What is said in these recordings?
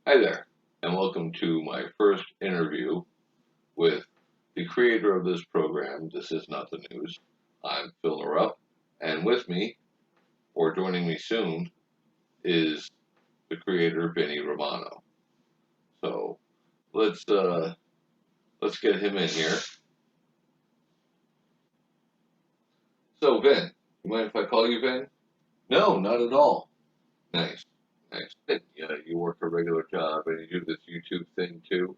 Hi there, and welcome to my first interview with the creator of this program. This is not the news. I'm Phil Rupp, and with me, or joining me soon, is the creator Vinny Romano. So let's uh, let's get him in here. So Vin, you mind if I call you Vin? No, not at all. Nice, nice. Yeah, you work a regular job and you do this YouTube thing too.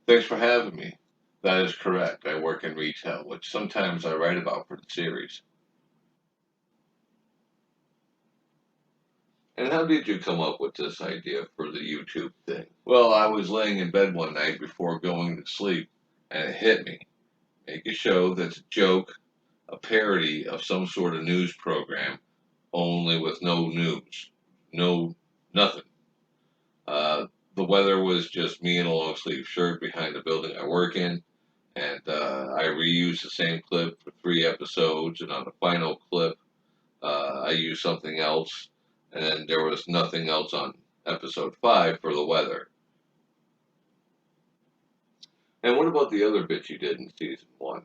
Thanks for having me. That is correct. I work in retail, which sometimes I write about for the series. And how did you come up with this idea for the YouTube thing? Well, I was laying in bed one night before going to sleep, and it hit me. Make a show that's a joke, a parody of some sort of news program, only with no news. No, nothing. The weather was just me in a long sleeve shirt behind the building I work in, and I reused the same clip for 3 episodes, and on the final clip, I used something else, and then there was nothing else on episode 5 for the weather. And what about the other bits you did in season 1?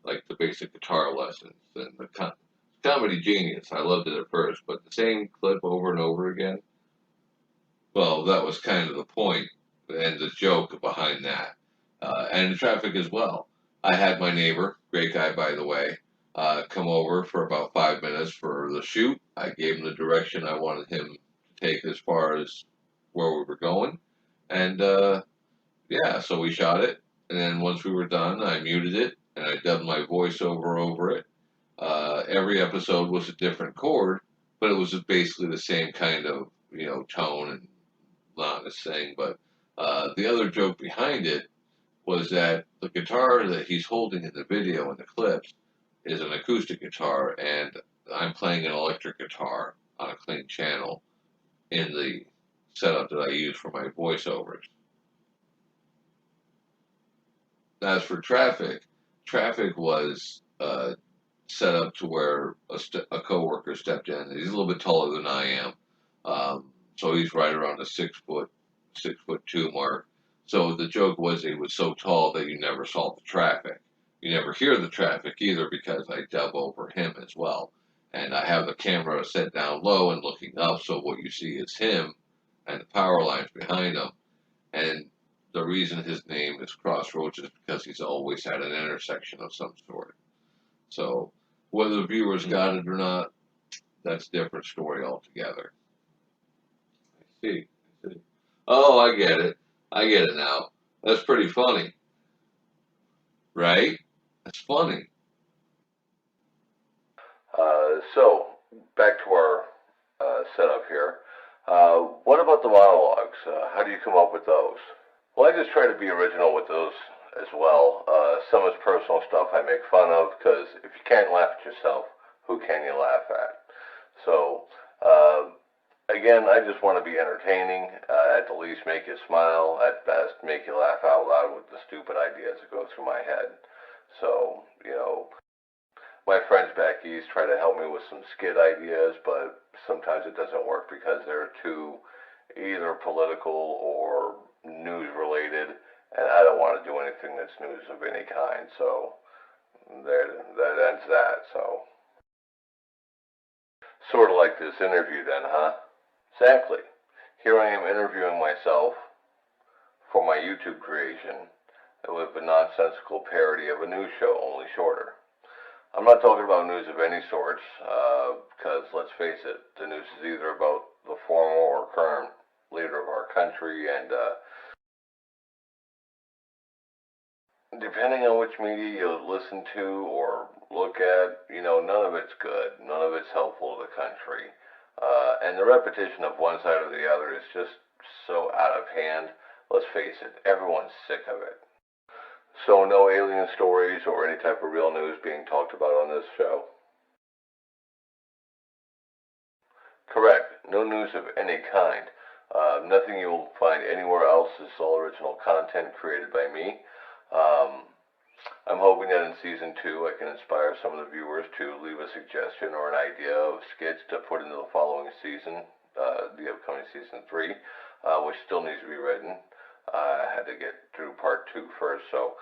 Like the basic guitar lessons and the comedy genius. I loved it at first, but the same clip over and over again? Well, that was kind of the point and the joke behind that. And the traffic as well. I had my neighbor, great guy by the way, come over for about 5 minutes for the shoot. I gave him the direction I wanted him to take as far as where we were going. And yeah, so we shot it. And then once we were done, I muted it and I dubbed my voiceover over it. Every episode was a different chord, but it was basically the same kind of tone and monotonous thing. But the other joke behind it was that the guitar that he's holding in the video and the clips is an acoustic guitar, and I'm playing an electric guitar on a clean channel in the setup that I use for my voiceovers. As for traffic, traffic was set up to where a coworker stepped in. He's a little bit taller than I am, so he's right around the 6'2" mark. So the joke was he was so tall that you never saw the traffic. You never hear the traffic either because I dub over him as well. And I have the camera set down low and looking up, so what you see is him and the power lines behind him. And the reason his name is Crossroads is because he's always at an intersection of some sort. So whether the viewers got it or not, that's a different story altogether. I see. I see. Oh, I get it. I get it now. That's pretty funny, right? That's funny. So, back to our setup here. What about the monologues? How do you come up with those? Well, I just try to be original with those as well. Some is personal stuff I make fun of because if you can't laugh at yourself, who can you laugh at? So, again, I just want to be entertaining. At the least, make you smile. At best, make you laugh out loud with the stupid ideas that go through my head. So, my friends back east try to help me with some skit ideas, but sometimes it doesn't work because they're too either political or news related, and I don't want to do anything that's news of any kind. So that ends that. So sort of like this interview, then, huh? Exactly. Here I am interviewing myself for my YouTube creation with a nonsensical parody of a news show, only shorter. I'm not talking about news of any sorts, because let's face it, the news is either about the former or current leader of our country, and depending on which media you listen to or look at, none of it's good. None of it's helpful to the country. And the repetition of one side or the other is just so out of hand. Let's face it, everyone's sick of it. So no alien stories or any type of real news being talked about on this show. Correct. No news of any kind. Nothing you will find anywhere else is all original content created by me. I'm hoping that in season 2 I can inspire some of the viewers to leave a suggestion or an idea of skits to put into the following season, the upcoming season 3. which still needs to be written. I had to get through part 2 first, so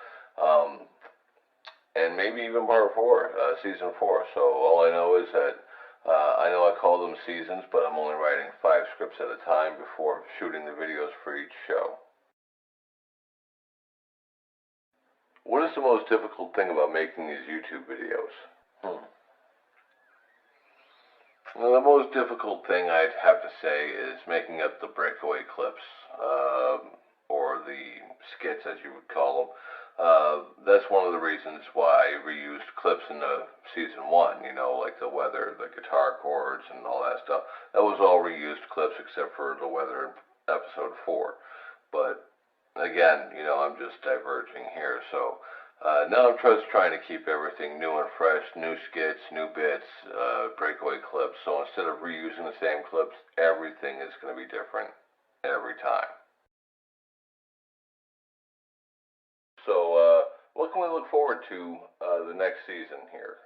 and maybe even part 4, season 4. So all I know is that I know I call them seasons, but I'm only writing 5 scripts at a time before shooting the videos for each show. What is the most difficult thing about making these YouTube videos? Well, the most difficult thing I'd have to say is making up the breakaway clips, or the skits as you would call them. That's one of the reasons why I reused clips in the season 1, like the weather, the guitar chords, and all that stuff. That was all reused clips except for the weather in episode 4. But again, I'm just diverging here, so now I'm just trying to keep everything new and fresh, new skits, new bits, breakaway clips. So instead of reusing the same clips, everything is going to be different every time. So what can we look forward to the next season here?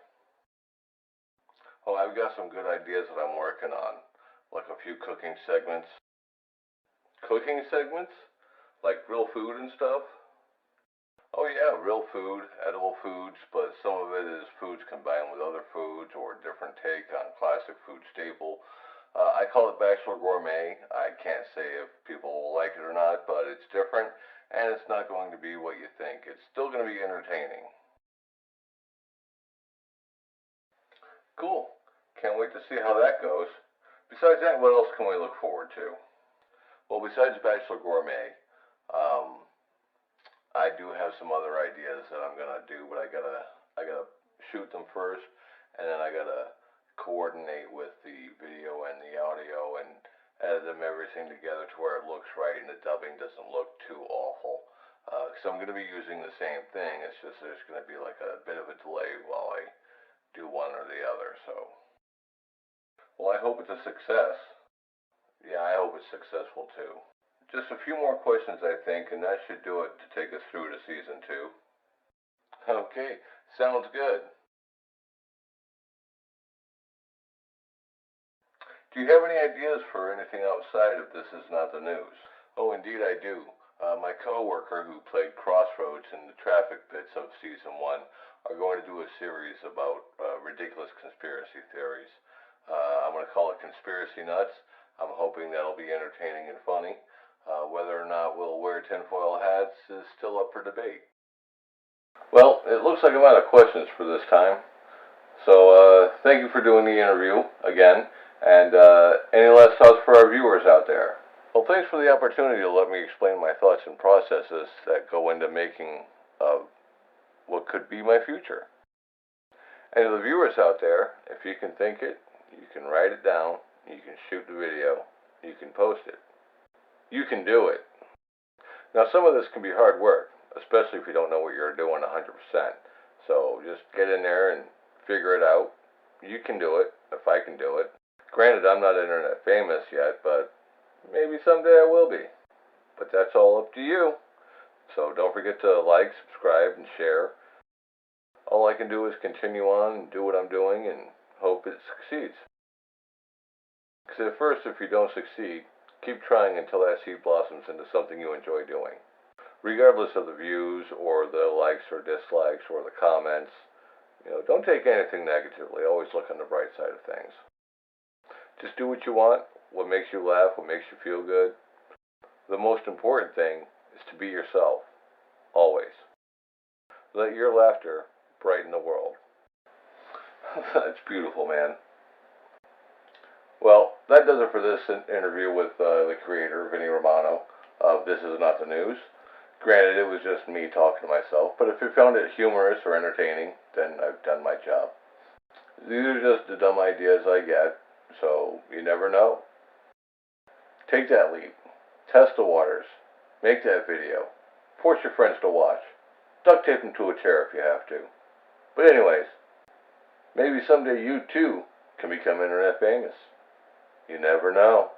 Oh, I've got some good ideas that I'm working on, like a few cooking segments. Cooking segments? Like real food and stuff? Oh yeah, real food, edible foods, but some of it is foods combined with other foods or a different take on classic food staple. I call it Bachelor Gourmet. I can't say if people will like it or not, but it's different, and it's not going to be what you think. It's still going to be entertaining. Cool. Can't wait to see how that goes. Besides that, what else can we look forward to? Well, besides Bachelor Gourmet, um, I do have some other ideas that I'm gonna do, but I gotta shoot them first, and then I gotta coordinate with the video and the audio and edit them everything together to where it looks right and the dubbing doesn't look too awful. So I'm gonna be using the same thing. It's just there's gonna be like a bit of a delay while I do one or the other. So, well, I hope it's a success. Yeah, I hope it's successful too. Just a few more questions, I think, and that should do it to take us through to season 2. Okay, sounds good. Do you have any ideas for anything outside of This Is Not the News? Oh, indeed I do. My coworker who played Crossroads in the traffic bits of season 1 are going to do a series about ridiculous conspiracy theories. I'm going to call it Conspiracy Nuts. I'm hoping that'll be entertaining and funny. Whether or not we'll wear tinfoil hats is still up for debate. Well, it looks like I'm out of questions for this time. So thank you for doing the interview again. And any last thoughts for our viewers out there? Well, thanks for the opportunity to let me explain my thoughts and processes that go into making what could be my future. And to the viewers out there, if you can think it, you can write it down, you can shoot the video, you can post it. You can do it. Now, some of this can be hard work, especially if you don't know what you're doing 100%. So just get in there and figure it out. You can do it, if I can do it. Granted, I'm not internet famous yet, but maybe someday I will be. But that's all up to you. So don't forget to like, subscribe, and share. All I can do is continue on and do what I'm doing and hope it succeeds. Because at first, if you don't succeed, keep trying until that seed blossoms into something you enjoy doing. Regardless of the views or the likes or dislikes or the comments, don't take anything negatively. Always look on the bright side of things. Just do what you want, what makes you laugh, what makes you feel good. The most important thing is to be yourself, always. Let your laughter brighten the world. That's beautiful, man. Well, that does it for this interview with the creator, Vinny Romano, of This Is Not the News. Granted, it was just me talking to myself, but if you found it humorous or entertaining, then I've done my job. These are just the dumb ideas I get, so you never know. Take that leap. Test the waters. Make that video. Force your friends to watch. Duct tape them to a chair if you have to. But anyways, maybe someday you too can become internet famous. You never know.